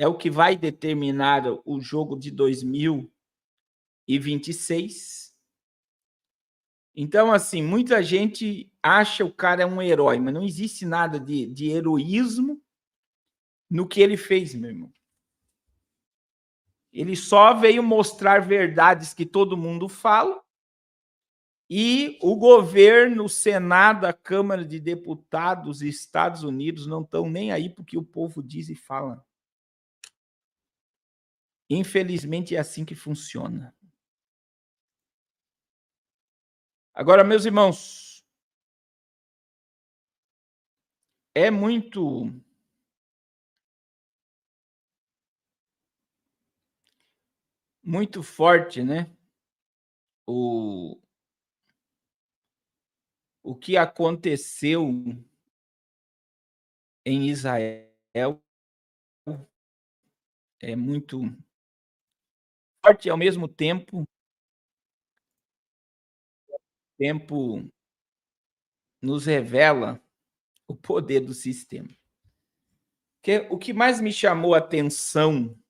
é o que vai determinar o jogo de 2026. Então, assim, muita gente acha o cara um herói, mas não existe nada de heroísmo no que ele fez, meu irmão. Ele só veio mostrar verdades que todo mundo fala, e o governo, o Senado, a Câmara de Deputados dos Estados Unidos não estão nem aí porque o povo diz e fala. Infelizmente, é assim que funciona. Agora, meus irmãos, é muito forte, né? O que aconteceu em Israel é muito forte, ao mesmo tempo nos revela o poder do sistema. O que mais me chamou a atenção,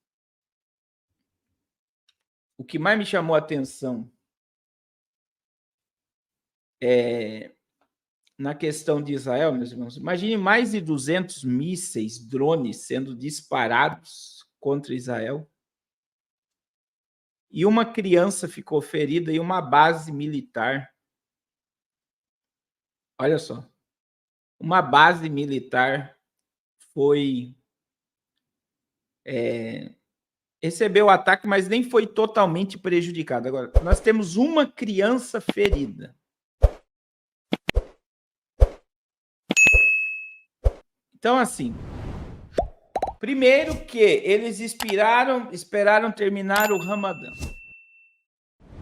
na questão de Israel, meus irmãos, imagine mais de 200 mísseis, drones sendo disparados contra Israel, e uma criança ficou ferida em uma base militar. Olha só, uma base militar recebeu o ataque, mas nem foi totalmente prejudicada. Agora, nós temos uma criança ferida. Então, assim, primeiro que eles esperaram terminar o Ramadã.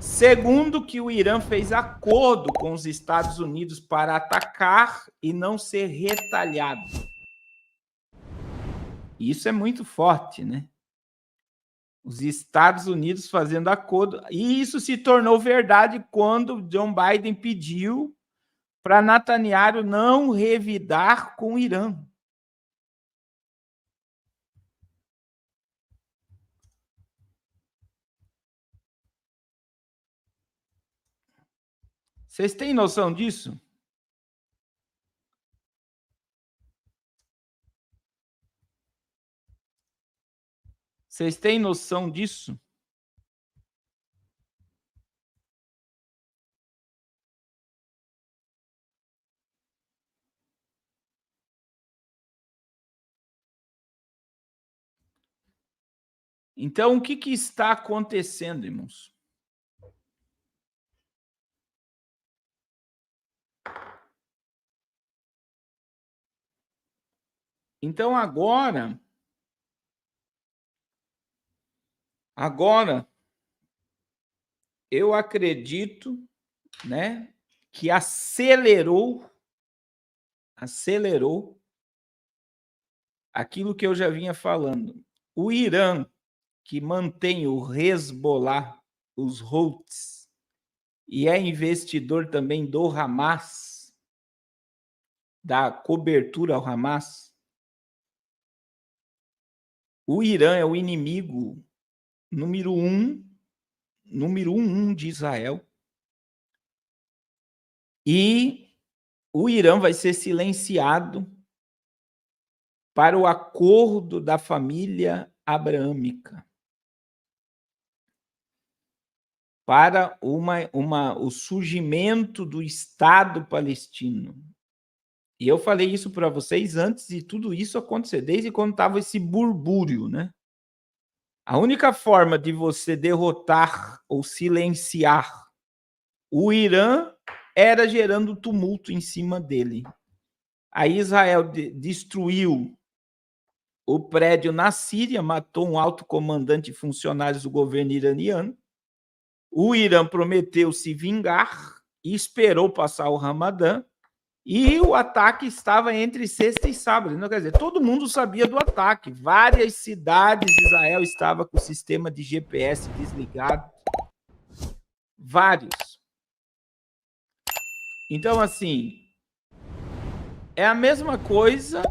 Segundo, que o Irã fez acordo com os Estados Unidos para atacar e não ser retalhado. Isso é muito forte, né? Os Estados Unidos fazendo acordo. E isso se tornou verdade quando John Biden pediu para Netanyahu não revidar com o Irã. Vocês têm noção disso? Vocês têm noção disso? Então, o que está acontecendo, irmãos? Então, agora eu acredito, né, que acelerou aquilo que eu já vinha falando. O Irã, que mantém o Hezbollah, os Houthis, e é investidor também do Hamas, dá cobertura ao Hamas. O Irã é o inimigo número um de Israel. E o Irã vai ser silenciado para o acordo da família abraâmica, para o surgimento do Estado palestino. E eu falei isso para vocês antes de tudo isso acontecer, desde quando estava esse burbúrio, né? A única forma de você derrotar ou silenciar o Irã era gerando tumulto em cima dele. Aí Israel destruiu o prédio na Síria, matou um alto comandante e funcionários do governo iraniano. O Irã prometeu se vingar e esperou passar o Ramadã. E o ataque estava entre sexta e sábado. Não, quer dizer, todo mundo sabia do ataque. Várias cidades de Israel estavam com o sistema de GPS desligado. Vários. Então, assim, é a mesma coisa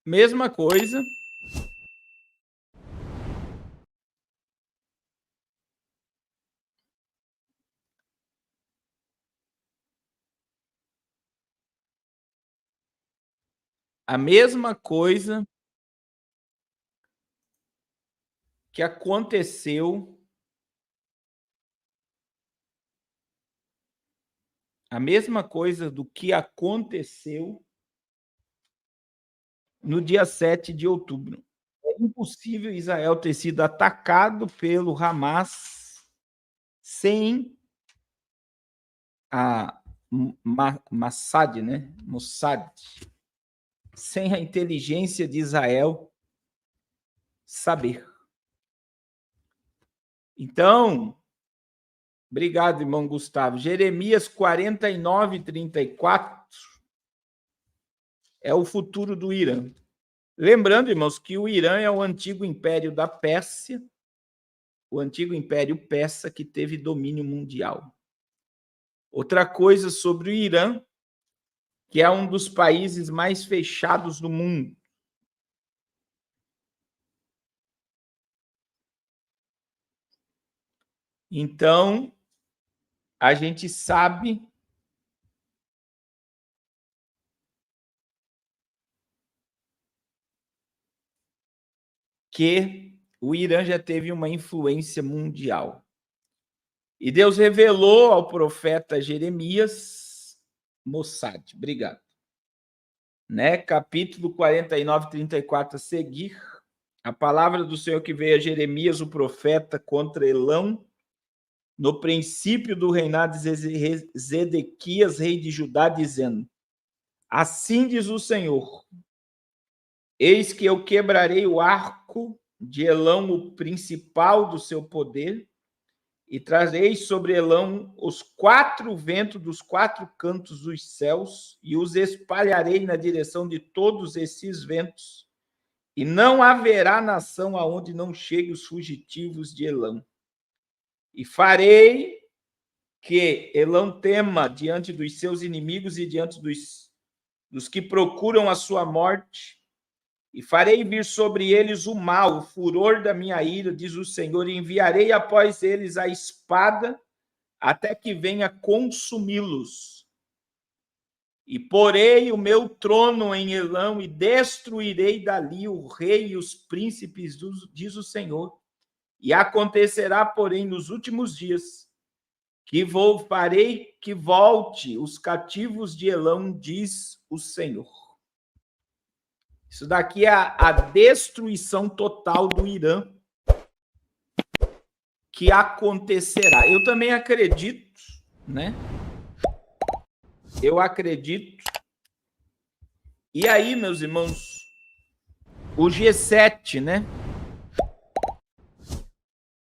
Mesma coisa. A mesma coisa que aconteceu. A mesma coisa do que aconteceu no dia 7 de outubro. É impossível Israel ter sido atacado pelo Hamas sem a Mossad, né? Mossad, sem a inteligência de Israel saber. Então, obrigado, irmão Gustavo. Jeremias 49, 34 é o futuro do Irã. Lembrando, irmãos, que o Irã é o antigo império da Pérsia, o antigo império persa que teve domínio mundial. Outra coisa sobre o Irã, que é um dos países mais fechados do mundo. Então, a gente sabe que o Irã já teve uma influência mundial. E Deus revelou ao profeta Jeremias, Mossad, obrigado, né? Capítulo 49, 34 a seguir, a palavra do Senhor que veio a Jeremias, o profeta, contra Elão, no princípio do reinado de Zedequias, rei de Judá, dizendo: assim diz o Senhor, eis que eu quebrarei o arco de Elão, o principal do seu poder, e trarei sobre Elão os 4 ventos dos 4 cantos dos céus, e os espalharei na direção de todos esses ventos, e não haverá nação aonde não chegue os fugitivos de Elão. E farei que Elão tema diante dos seus inimigos e diante dos que procuram a sua morte, e farei vir sobre eles o mal, o furor da minha ira, diz o Senhor, e enviarei após eles a espada, até que venha consumi-los. E porei o meu trono em Elão, e destruirei dali o rei e os príncipes, diz o Senhor. E acontecerá, porém, nos últimos dias, que farei que volte os cativos de Elão, diz o Senhor. Isso daqui é a destruição total do Irã que acontecerá. Eu também acredito, né? Eu acredito. E aí, meus irmãos, o G7, né?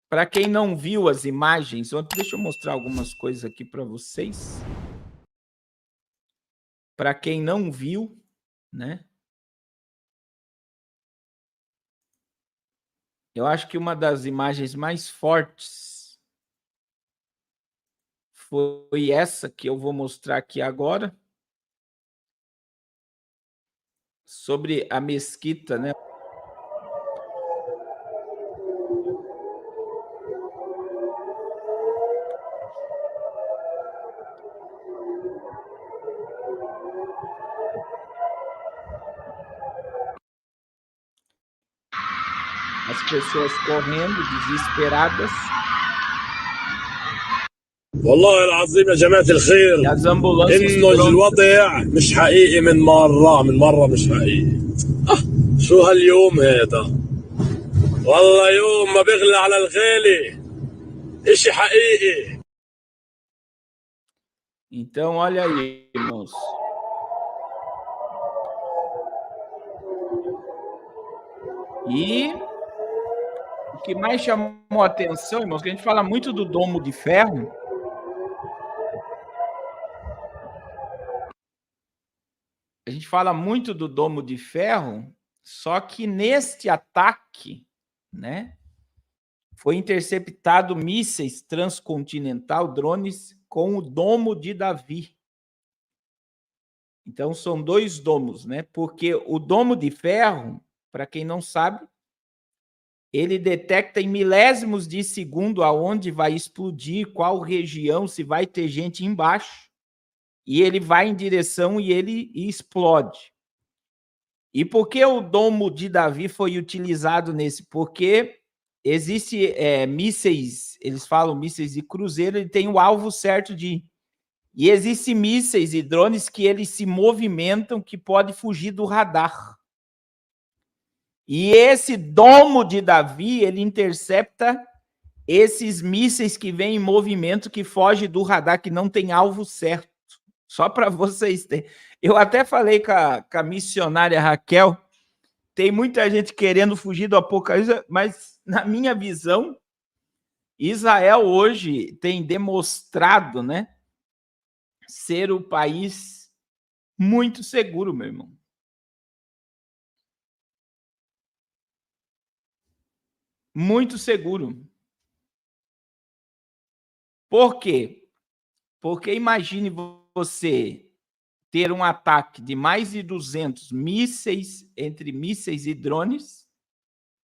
Para quem não viu as imagens, deixa eu mostrar algumas coisas aqui para vocês. Para quem não viu, né? Eu acho que uma das imagens mais fortes foi essa que eu vou mostrar aqui agora, sobre a mesquita, né? As pessoas correndo, desesperadas. والله العظيم يا جماعة الخير إنه الوضع مش حقيقي من مرة مش حقيقي. شو هاليوم هذا؟ والله يوم ما بيغلى على الغالي. إشي حقيقي. Então, olha aí, irmãos. E o que mais chamou a atenção, irmãos, que a gente fala muito do domo de ferro. A gente fala muito do domo de ferro, só que neste ataque, né, foi interceptado mísseis transcontinental, drones com o domo de Davi. Então, são 2 domos, né? Porque o domo de ferro, para quem não sabe, ele detecta em milésimos de segundo aonde vai explodir, qual região, se vai ter gente embaixo, e ele vai em direção e ele explode. E por que o domo de Davi foi utilizado nesse? Porque existe mísseis, eles falam mísseis de cruzeiro, ele tem o alvo certo de ir. E existem mísseis e drones que eles se movimentam, que pode fugir do radar. E esse domo de Davi, ele intercepta esses mísseis que vêm em movimento, que fogem do radar, que não tem alvo certo. Só para vocês terem. Eu até falei com a missionária Raquel, tem muita gente querendo fugir do Apocalipse, mas na minha visão, Israel hoje tem demonstrado, né, ser o país muito seguro, meu irmão. Muito seguro. Por quê? Porque imagine você ter um ataque de mais de 200 mísseis, entre mísseis e drones,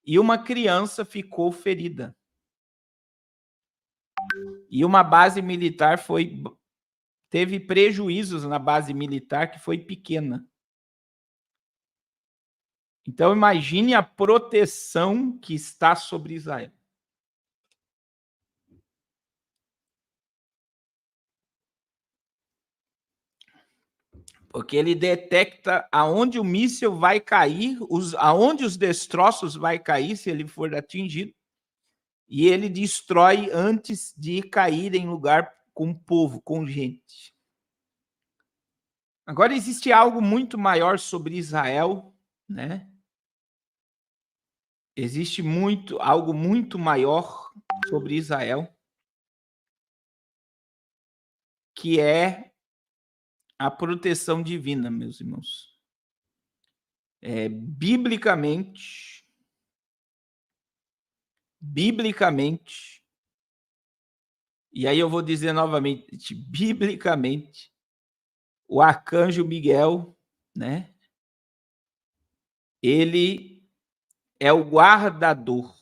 e uma criança ficou ferida. E uma base militar teve prejuízos na base militar que foi pequena. Então, imagine a proteção que está sobre Israel. Porque ele detecta aonde o míssil vai cair, aonde os destroços vai cair, se ele for atingido, e ele destrói antes de cair em lugar com povo, com gente. Agora, existe algo muito maior sobre Israel, né? Existe algo muito maior sobre Israel, que é a proteção divina, meus irmãos. Biblicamente, e aí eu vou dizer novamente, biblicamente, o arcanjo Miguel, né? Ele é o guardador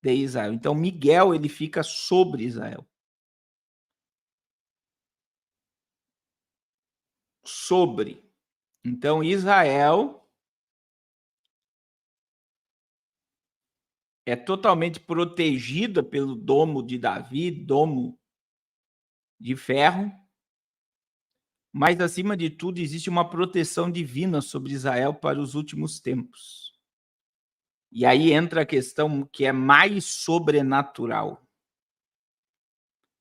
de Israel. Então, Miguel, ele fica sobre Israel. Sobre. Então, Israel é totalmente protegida pelo domo de Davi, domo de ferro, mas, acima de tudo, existe uma proteção divina sobre Israel para os últimos tempos. E aí entra a questão que é mais sobrenatural.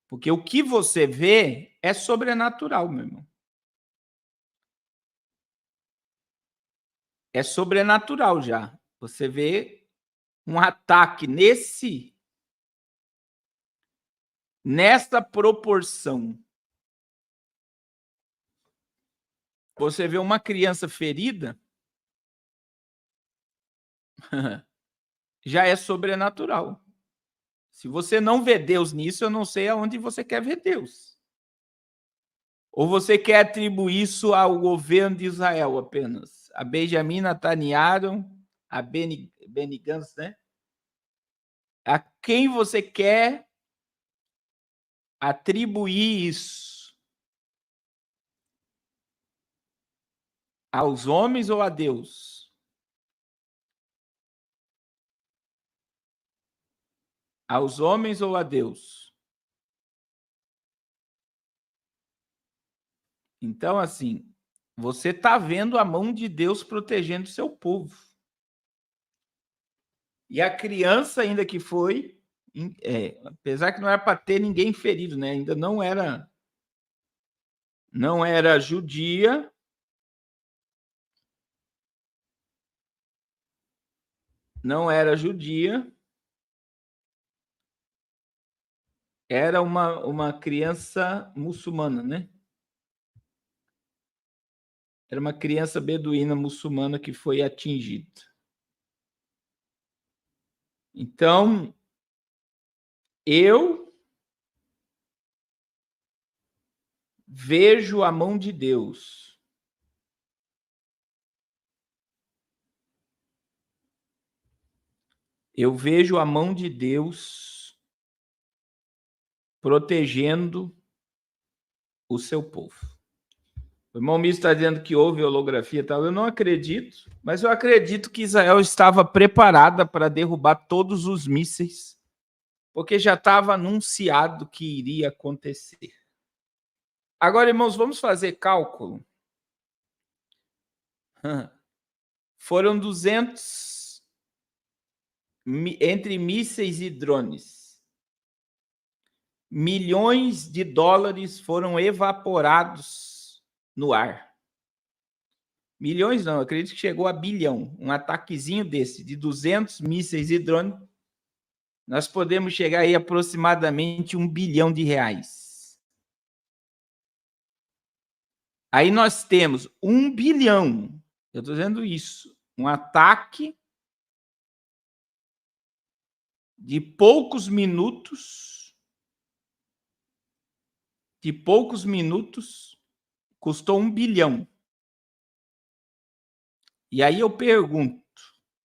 Porque o que você vê é sobrenatural, meu irmão. É sobrenatural já. Você vê um ataque nesta proporção. Você vê uma criança ferida, já é sobrenatural. Se você não vê Deus nisso, eu não sei aonde você quer ver Deus. Ou você quer atribuir isso ao governo de Israel apenas? A Benjamin Netanyahu, a Benny Gantz, né? A quem você quer atribuir isso? Aos homens ou a Deus? Aos homens ou a Deus? Então, assim, você está vendo a mão de Deus protegendo seu povo. E a criança ainda que foi, apesar que não era para ter ninguém ferido, né? Ainda não era judia. Não era judia. Era uma criança muçulmana, né? Era uma criança beduína muçulmana que foi atingida. Então, eu vejo a mão de Deus. Eu vejo a mão de Deus protegendo o seu povo. O irmão Misto está dizendo que houve holografia e tal. Eu não acredito, mas eu acredito que Israel estava preparada para derrubar todos os mísseis, porque já estava anunciado que iria acontecer. Agora, irmãos, vamos fazer cálculo. Foram 200 entre mísseis e drones. Milhões de dólares foram evaporados no ar. Milhões não, eu acredito que chegou a bilhão. Um ataquezinho desse, de 200 mísseis e drones, nós podemos chegar aí a aproximadamente R$1 bilhão. Aí nós temos 1 bilhão, eu estou dizendo isso, um ataque de poucos minutos, custou 1 bilhão. E aí eu pergunto,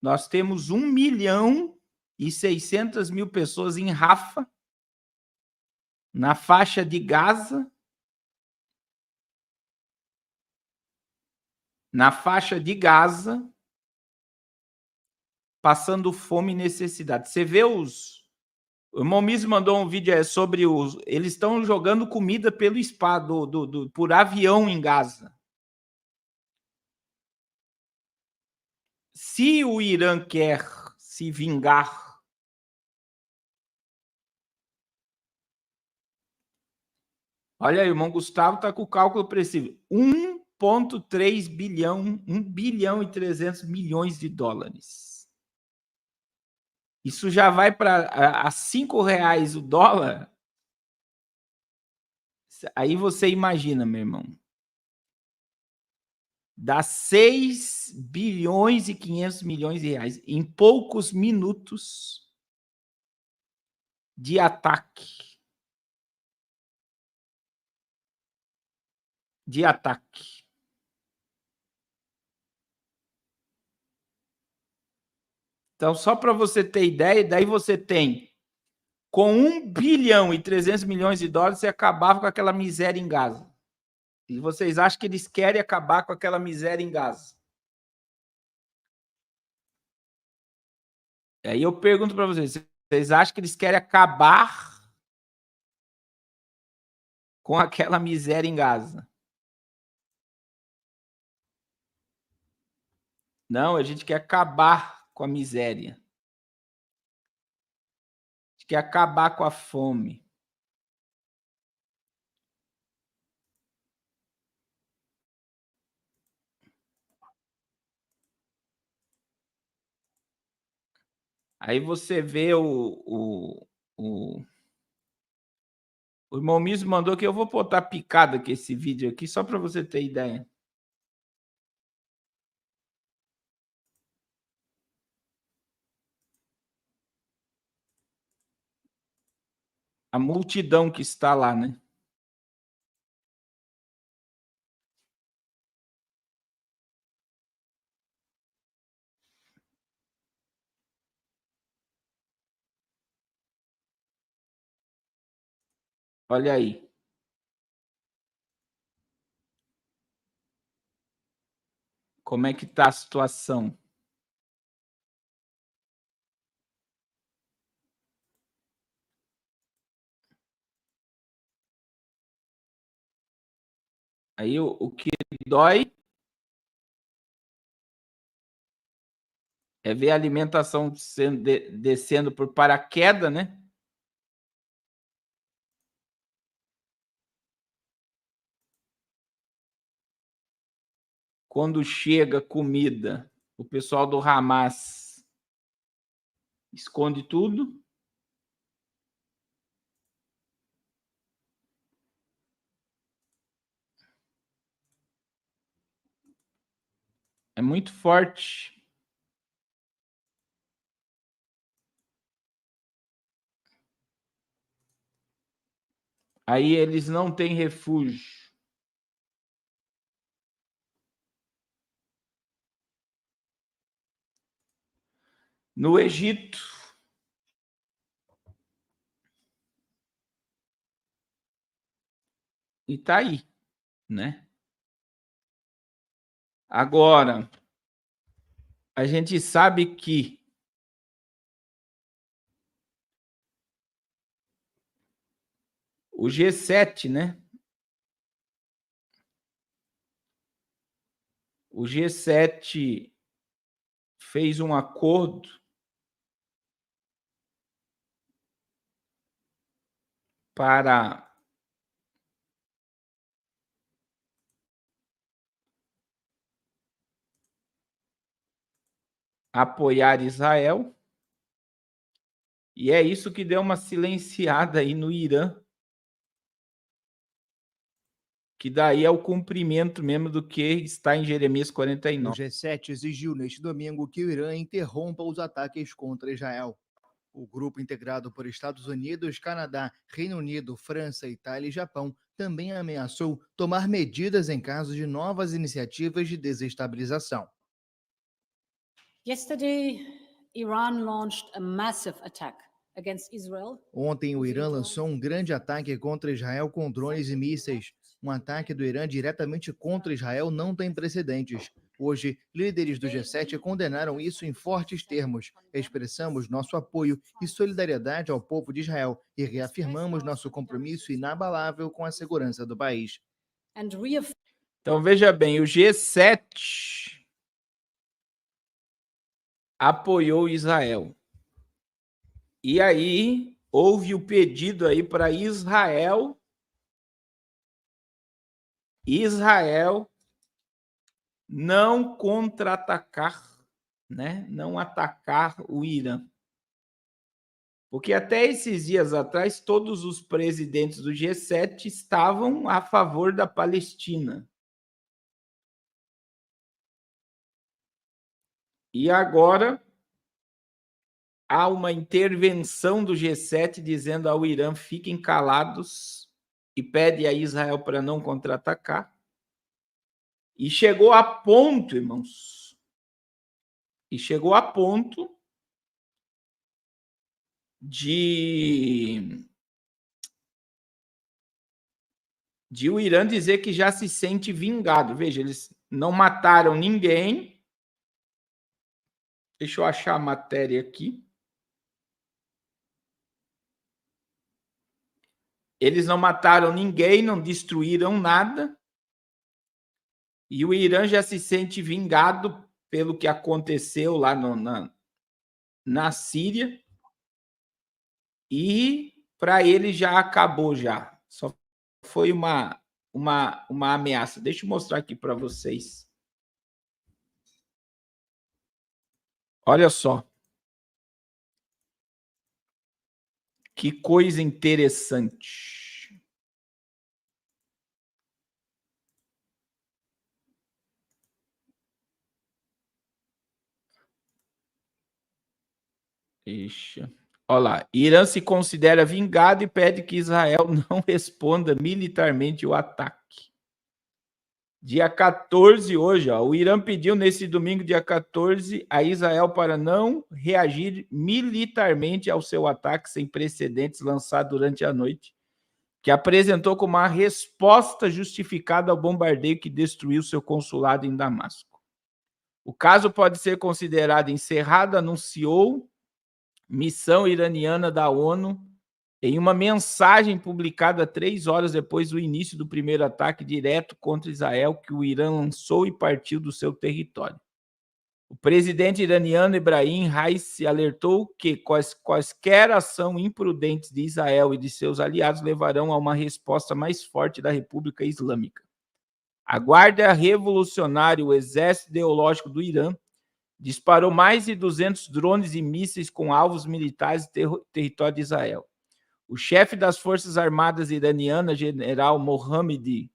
nós temos 1.600.000 pessoas em Rafa, na faixa de Gaza, passando fome e necessidade. Você vê os... O irmão Miso mandou um vídeo sobre os... Eles estão jogando comida pelo espaço, por avião em Gaza. Se o Irã quer se vingar, olha aí, o irmão Gustavo está com o cálculo preciso. 1,3 bilhão, 1 bilhão e 300 milhões de dólares. Isso já vai para a R$5 o dólar. Aí você imagina, meu irmão. Dá 6 bilhões e 500 milhões de reais em poucos minutos de ataque. Então, só para você ter ideia, daí você tem, com 1 bilhão e 300 milhões de dólares, você acabava com aquela miséria em Gaza. E vocês acham que eles querem acabar com aquela miséria em Gaza? Aí eu pergunto para vocês, vocês acham que eles querem acabar com aquela miséria em Gaza? Não, a gente quer acabar com a miséria. A gente quer acabar com a fome. Aí você vê o irmão Miso mandou que eu vou botar picada aqui esse vídeo aqui, só para você ter ideia. A multidão que está lá, né? Olha aí. Como é que está a situação? Aí o que dói é ver a alimentação descendo por paraquedas, né? Quando chega comida, o pessoal do Hamas esconde tudo. É muito forte. Aí eles não têm refúgio. no Egito. E tá aí, né? Agora, a gente sabe que o G7, né? O G7 fez um acordo para apoiar Israel, e é isso que deu uma silenciada aí no Irã, que daí é o cumprimento mesmo do que está em Jeremias 49. O G7 exigiu neste domingo que o Irã interrompa os ataques contra Israel. O grupo integrado por Estados Unidos, Canadá, Reino Unido, França, Itália e Japão também ameaçou tomar medidas em caso de novas iniciativas de desestabilização. Yesterday, Iran launched a massive attack against Israel. Ontem, o Irã lançou um grande ataque contra Israel com drones e mísseis. Um ataque do Irã diretamente contra Israel não tem precedentes. Hoje, líderes do G7 condenaram isso em fortes termos. Expressamos nosso apoio e solidariedade ao povo de Israel e reafirmamos nosso compromisso inabalável com a segurança do país. Então, veja bem, o G7 apoiou Israel. E aí, houve o pedido aí para Israel não contra-atacar, né? Não atacar o Irã. Porque até esses dias atrás, todos os presidentes do G7 estavam a favor da Palestina. E agora há uma intervenção do G7 dizendo ao Irã: fiquem calados, e pede a Israel para não contra-atacar. E chegou a ponto, irmãos, de o Irã dizer que já se sente vingado. Veja, eles não mataram ninguém. Deixa eu achar a matéria aqui. Eles não mataram ninguém, não destruíram nada. E o Irã já se sente vingado pelo que aconteceu lá na Síria. E para ele já acabou já. Só foi uma ameaça. Deixa eu mostrar aqui para vocês. Olha só. Que coisa interessante. Deixa. Olha lá. Irã se considera vingado e pede que Israel não responda militarmente o ataque. Dia 14, hoje, ó, o Irã pediu nesse domingo, dia 14, a Israel para não reagir militarmente ao seu ataque sem precedentes lançado durante a noite, que apresentou como uma resposta justificada ao bombardeio que destruiu seu consulado em Damasco. O caso pode ser considerado encerrado, anunciou missão iraniana da ONU em uma mensagem publicada 3 horas depois do início do primeiro ataque direto contra Israel que o Irã lançou e partiu do seu território. O presidente iraniano Ebrahim Raisi alertou que quaisquer ação imprudentes de Israel e de seus aliados levarão a uma resposta mais forte da República Islâmica. A Guarda Revolucionária, o Exército Ideológico do Irã, disparou mais de 200 drones e mísseis com alvos militares no território de Israel. O chefe das Forças Armadas iranianas, general Mohammad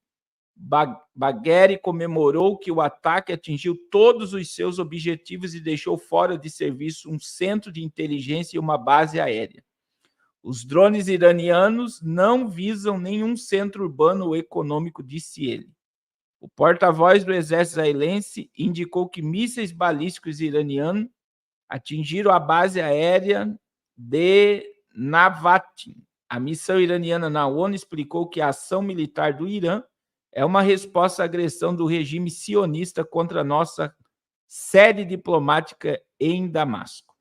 Bagheri, comemorou que o ataque atingiu todos os seus objetivos e deixou fora de serviço um centro de inteligência e uma base aérea. Os drones iranianos não visam nenhum centro urbano ou econômico, disse ele. O porta-voz do exército israelense indicou que mísseis balísticos iranianos atingiram a base aérea de Navatin. A missão iraniana na ONU explicou que a ação militar do Irã é uma resposta à agressão do regime sionista contra a nossa sede diplomática em Damasco.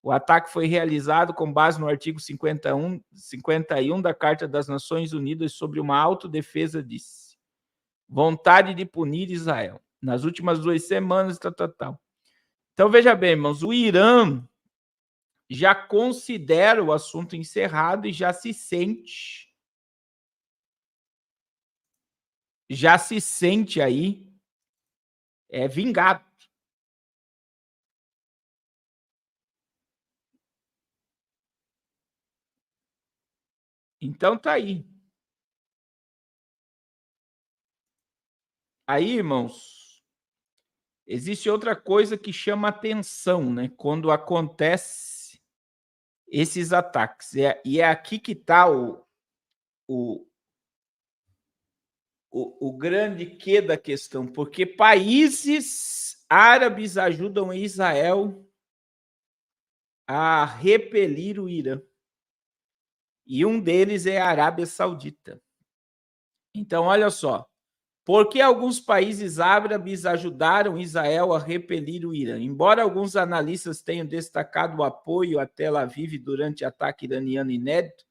O ataque foi realizado com base no artigo 51 da Carta das Nações Unidas sobre uma autodefesa, disse. Vontade de punir Israel. Nas últimas 2 semanas, tal. Então, veja bem, irmãos, o Irã já considera o assunto encerrado e já se sente aí vingado. Então tá aí. Aí, irmãos, existe outra coisa que chama atenção, né? Quando acontece esses ataques. E é aqui que está o grande quê da questão, porque países árabes ajudam Israel a repelir o Irã. E um deles é a Arábia Saudita. Então, olha só. Por que alguns países árabes ajudaram Israel a repelir o Irã? Embora alguns analistas tenham destacado o apoio a Tel Aviv durante o ataque iraniano inédito,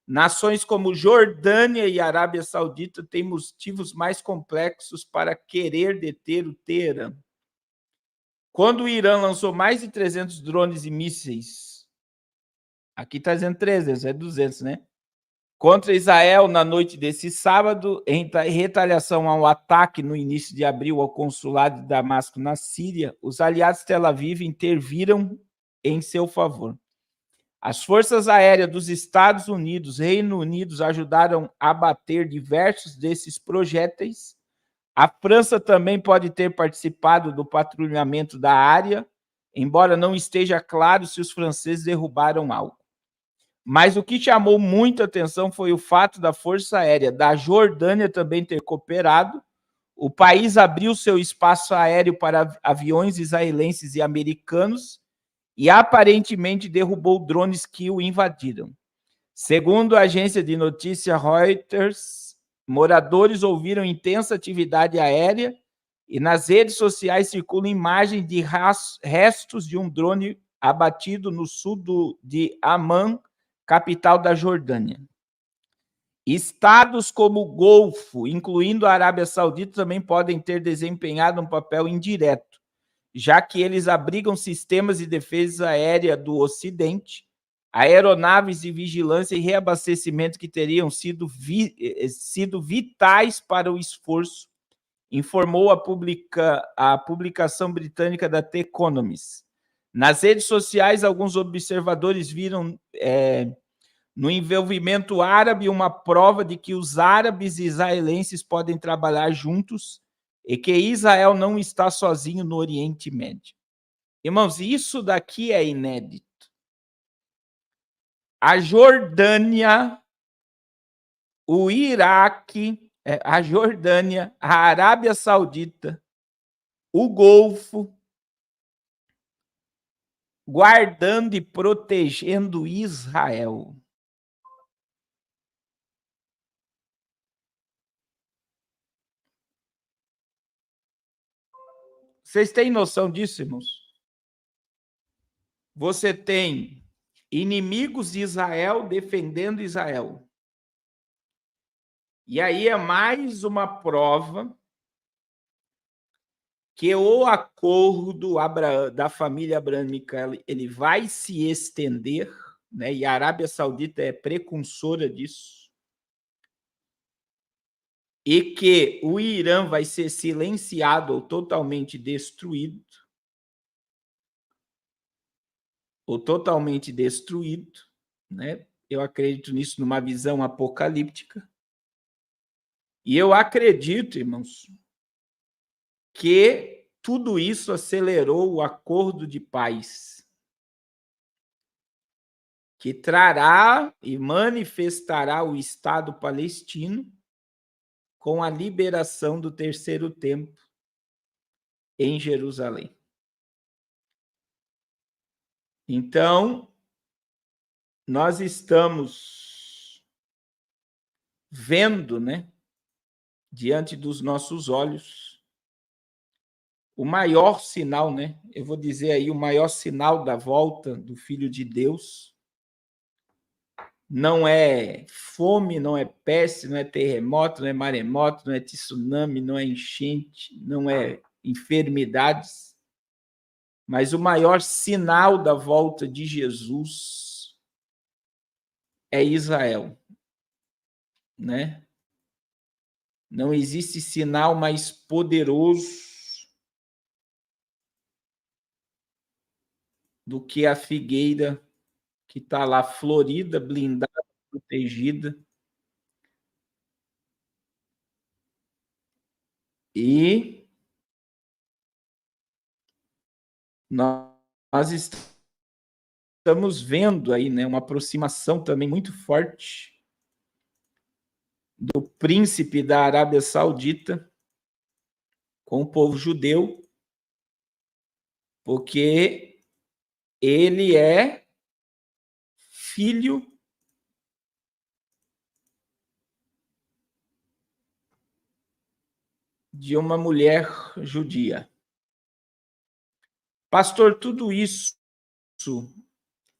nações como Jordânia e Arábia Saudita têm motivos mais complexos para querer deter o Teherã. Quando o Irã lançou mais de 300 drones e mísseis, aqui está dizendo 300, é 200, né? Contra Israel na noite desse sábado, em retaliação ao ataque no início de abril ao consulado de Damasco na Síria, os aliados de Tel Aviv interviram em seu favor. As forças aéreas dos Estados Unidos e Reino Unido ajudaram a abater diversos desses projéteis. A França também pode ter participado do patrulhamento da área, embora não esteja claro se os franceses derrubaram algo. Mas o que chamou muita atenção foi o fato da Força Aérea da Jordânia também ter cooperado. O país abriu seu espaço aéreo para aviões israelenses e americanos e aparentemente derrubou drones que o invadiram. Segundo a agência de notícia Reuters, moradores ouviram intensa atividade aérea e nas redes sociais circulam imagens de restos de um drone abatido no sul de Amman, capital da Jordânia. Estados como o Golfo, incluindo a Arábia Saudita, também podem ter desempenhado um papel indireto, já que eles abrigam sistemas de defesa aérea do Ocidente, aeronaves de vigilância e reabastecimento que teriam sido vitais para o esforço, informou a publicação britânica da The Economist. Nas redes sociais, alguns observadores viram no envolvimento árabe uma prova de que os árabes e israelenses podem trabalhar juntos e que Israel não está sozinho no Oriente Médio. Irmãos, isso daqui é inédito. A Jordânia, o Iraque, a Jordânia, a Arábia Saudita, o Golfo, guardando e protegendo Israel. Vocês têm noção disso, irmãos? Você tem inimigos de Israel defendendo Israel. E aí é mais uma prova que o acordo da família abrâmica ele vai se estender, né? E a Arábia Saudita é precursora disso. E que o Irã vai ser silenciado ou totalmente destruído. Né? Eu acredito nisso numa visão apocalíptica. E eu acredito, irmãos, que tudo isso acelerou o acordo de paz, que trará e manifestará o Estado palestino com a liberação do terceiro templo em Jerusalém. Então, nós estamos vendo, né, diante dos nossos olhos, o maior sinal, né? Eu vou dizer aí, o maior sinal da volta do Filho de Deus. Não é fome, não é peste, não é terremoto, não é maremoto, não é tsunami, não é enchente, não é enfermidades. Mas o maior sinal da volta de Jesus é Israel, né? Não existe sinal mais poderoso do que a figueira que está lá florida, blindada, protegida. E nós estamos vendo aí, né, uma aproximação também muito forte do príncipe da Arábia Saudita com o povo judeu, porque ele é filho de uma mulher judia. Pastor, tudo isso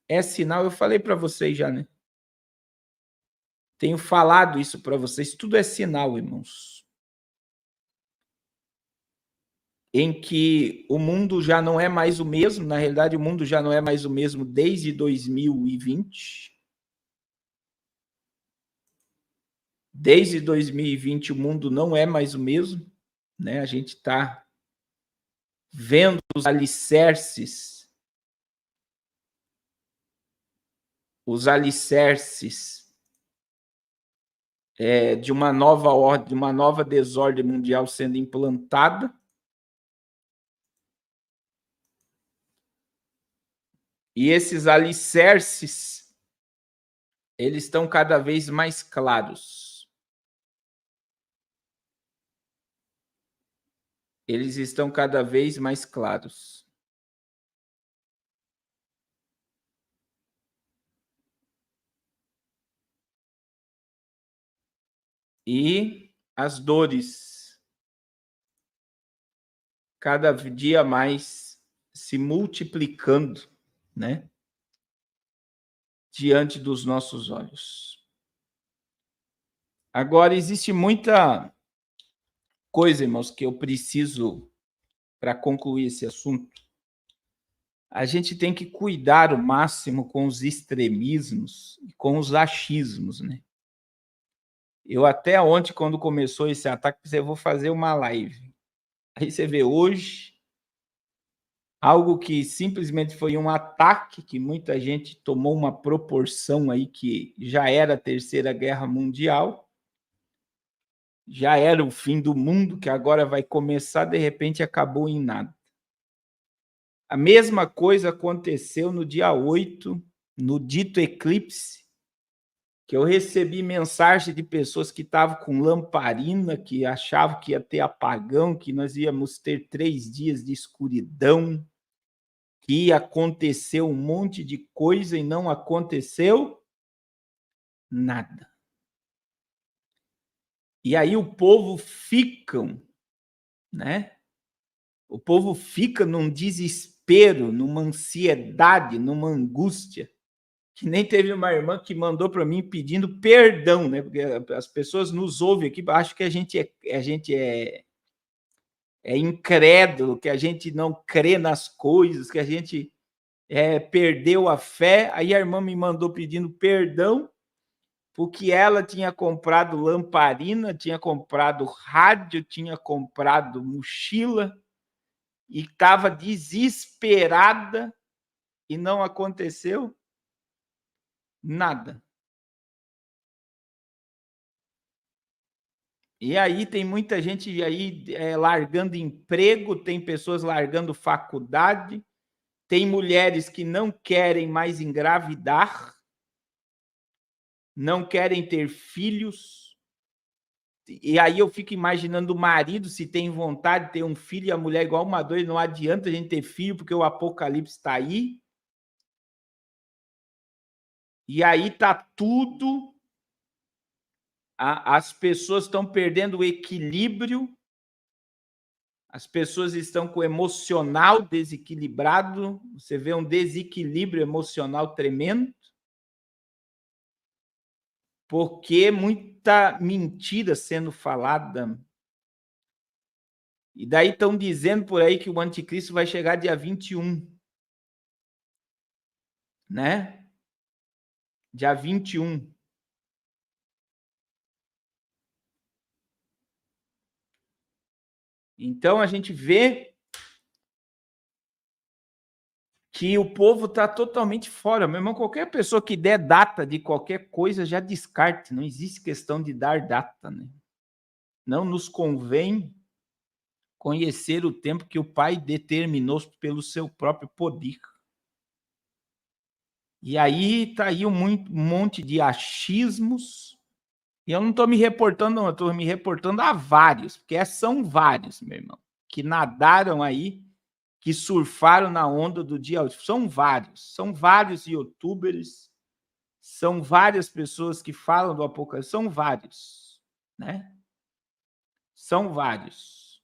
é sinal, eu falei para vocês já, né? Tenho falado isso para vocês, tudo é sinal, irmãos. Em que o mundo já não é mais o mesmo, na realidade o mundo já não é mais o mesmo desde 2020. Desde 2020 o mundo não é mais o mesmo, né? A gente está vendo os alicerces de uma nova ordem, de uma nova desordem mundial sendo implantada. E esses alicerces, eles estão cada vez mais claros. Eles estão cada vez mais claros. E as dores cada dia mais se multiplicando, né? Diante dos nossos olhos. Agora, existe muita coisa, irmãos, que eu preciso para concluir esse assunto. A gente tem que cuidar o máximo com os extremismos e com os achismos, né? Eu até ontem, quando começou esse ataque, pensei, eu vou fazer uma live. Aí você vê hoje, algo que simplesmente foi um ataque, que muita gente tomou uma proporção aí que já era a Terceira Guerra Mundial, já era o fim do mundo, que agora vai começar, de repente acabou em nada. A mesma coisa aconteceu no dia 8, no dito eclipse, que eu recebi mensagem de pessoas que estavam com lamparina, que achavam que ia ter apagão, que nós íamos ter 3 dias de escuridão, que ia acontecer um monte de coisa e não aconteceu nada. E aí o povo fica, né? O povo fica num desespero, numa ansiedade, numa angústia, que nem teve uma irmã que mandou para mim pedindo perdão, né? Porque as pessoas nos ouvem aqui, acham que a gente é incrédulo, que a gente não crê nas coisas, que a gente perdeu a fé. Aí a irmã me mandou pedindo perdão, porque ela tinha comprado lamparina, tinha comprado rádio, tinha comprado mochila, e estava desesperada e não aconteceu nada. E aí tem muita gente aí largando emprego, tem pessoas largando faculdade, tem mulheres que não querem mais engravidar, não querem ter filhos. E aí eu fico imaginando o marido, se tem vontade de ter um filho, e a mulher igual uma doida, não adianta a gente ter filho, porque o apocalipse está aí. E aí está tudo... As pessoas estão perdendo o equilíbrio, as pessoas estão com o emocional desequilibrado, você vê um desequilíbrio emocional tremendo, porque muita mentira sendo falada. E daí estão dizendo por aí que o anticristo vai chegar dia 21, né? Dia 21. Então, a gente vê que o povo está totalmente fora. Meu irmão, qualquer pessoa que der data de qualquer coisa já descarte. Não existe questão de dar data, né? Não nos convém conhecer o tempo que o Pai determinou pelo seu próprio poder. E aí está aí um monte de achismos. E eu não estou me reportando, não. Eu estou me reportando a vários, porque são vários, meu irmão, que nadaram aí, que surfaram na onda do dia. São vários youtubers, são várias pessoas que falam do Apocalipse, são vários, né? São vários.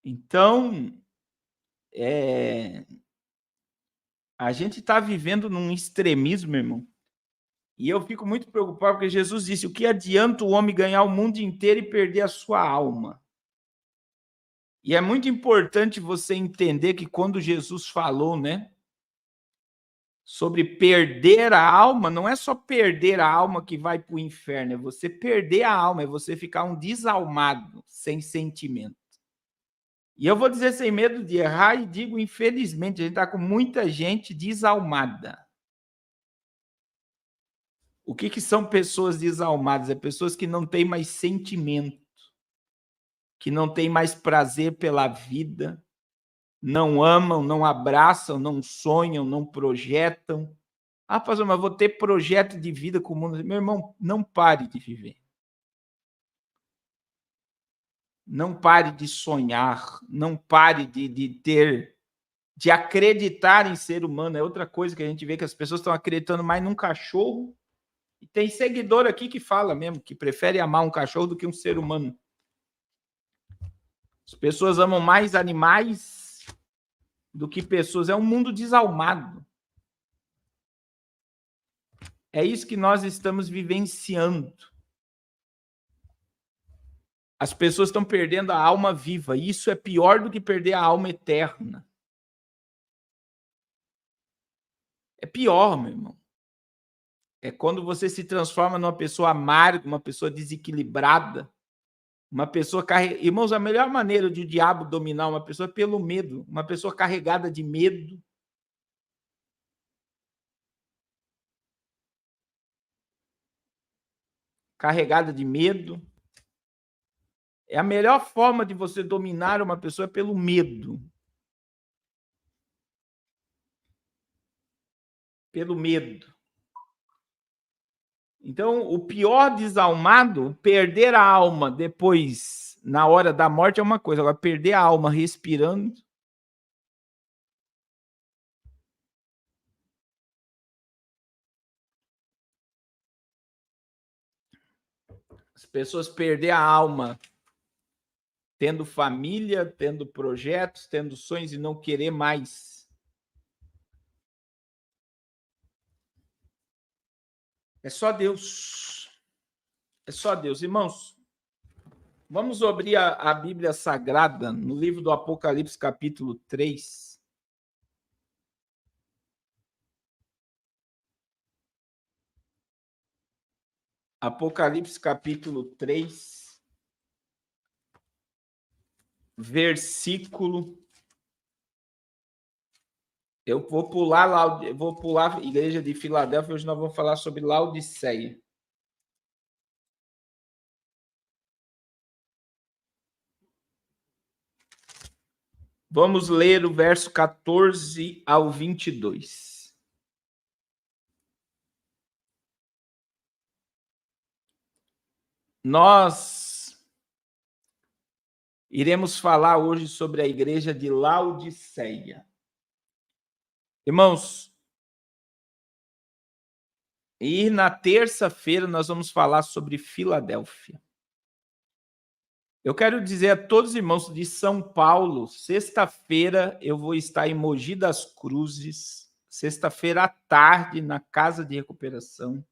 Então, a gente está vivendo num extremismo, meu irmão, e eu fico muito preocupado, porque Jesus disse, o que adianta o homem ganhar o mundo inteiro e perder a sua alma? E é muito importante você entender que quando Jesus falou, né, sobre perder a alma, não é só perder a alma que vai para o inferno, é você perder a alma, é você ficar um desalmado, sem sentimento. E eu vou dizer sem medo de errar e digo, infelizmente, a gente está com muita gente desalmada. O que são pessoas desalmadas? É pessoas que não têm mais sentimento, que não têm mais prazer pela vida, não amam, não abraçam, não sonham, não projetam. Ah, pastor, mas vou ter projeto de vida com o mundo. Meu irmão, não pare de viver. Não pare de sonhar, não pare de acreditar em ser humano. É outra coisa que a gente vê que as pessoas estão acreditando mais num cachorro. E tem seguidor aqui que fala mesmo, que prefere amar um cachorro do que um ser humano. As pessoas amam mais animais do que pessoas. É um mundo desalmado. É isso que nós estamos vivenciando. As pessoas estão perdendo a alma viva. Isso é pior do que perder a alma eterna. É pior, meu irmão. É quando você se transforma numa pessoa amarga, uma pessoa desequilibrada, uma pessoa carregada. Irmãos, a melhor maneira de o diabo dominar uma pessoa é pelo medo. Uma pessoa carregada de medo. Carregada de medo. É a melhor forma de você dominar uma pessoa é pelo medo. Pelo medo. Então, o pior desalmado, perder a alma depois, na hora da morte, é uma coisa. Agora, perder a alma respirando. As pessoas perder a alma tendo família, tendo projetos, tendo sonhos e não querer mais. É só Deus. É só Deus. Irmãos, vamos abrir a Bíblia Sagrada no livro do Apocalipse, capítulo 3. Apocalipse, capítulo 3, versículo... Eu vou pular a igreja de Filadélfia, hoje nós vamos falar sobre Laodiceia. Vamos ler o verso 14 ao 22. Nós iremos falar hoje sobre a igreja de Laodiceia. Irmãos, E na terça-feira nós vamos falar sobre Filadélfia. Eu quero dizer a todos os irmãos de São Paulo, sexta-feira eu vou estar em Mogi das Cruzes, sexta-feira à tarde na Casa de Recuperação.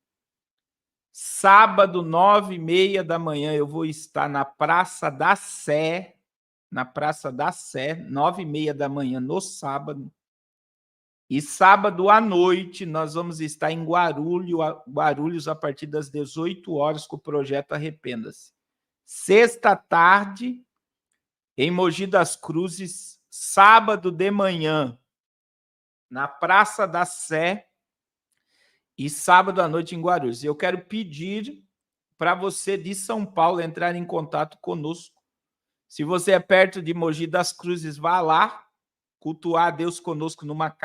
Sábado, 9h30 da manhã, eu vou estar na Praça da Sé, 9h30 da manhã no sábado. E sábado à noite nós vamos estar em Guarulhos a partir das 18 horas com o projeto Arrependa-se. Sexta tarde, em Mogi das Cruzes, sábado de manhã, na Praça da Sé, e sábado à noite em Guarulhos. Eu quero pedir para você de São Paulo entrar em contato conosco. Se você é perto de Mogi das Cruzes, vá lá cultuar a Deus conosco numa casa.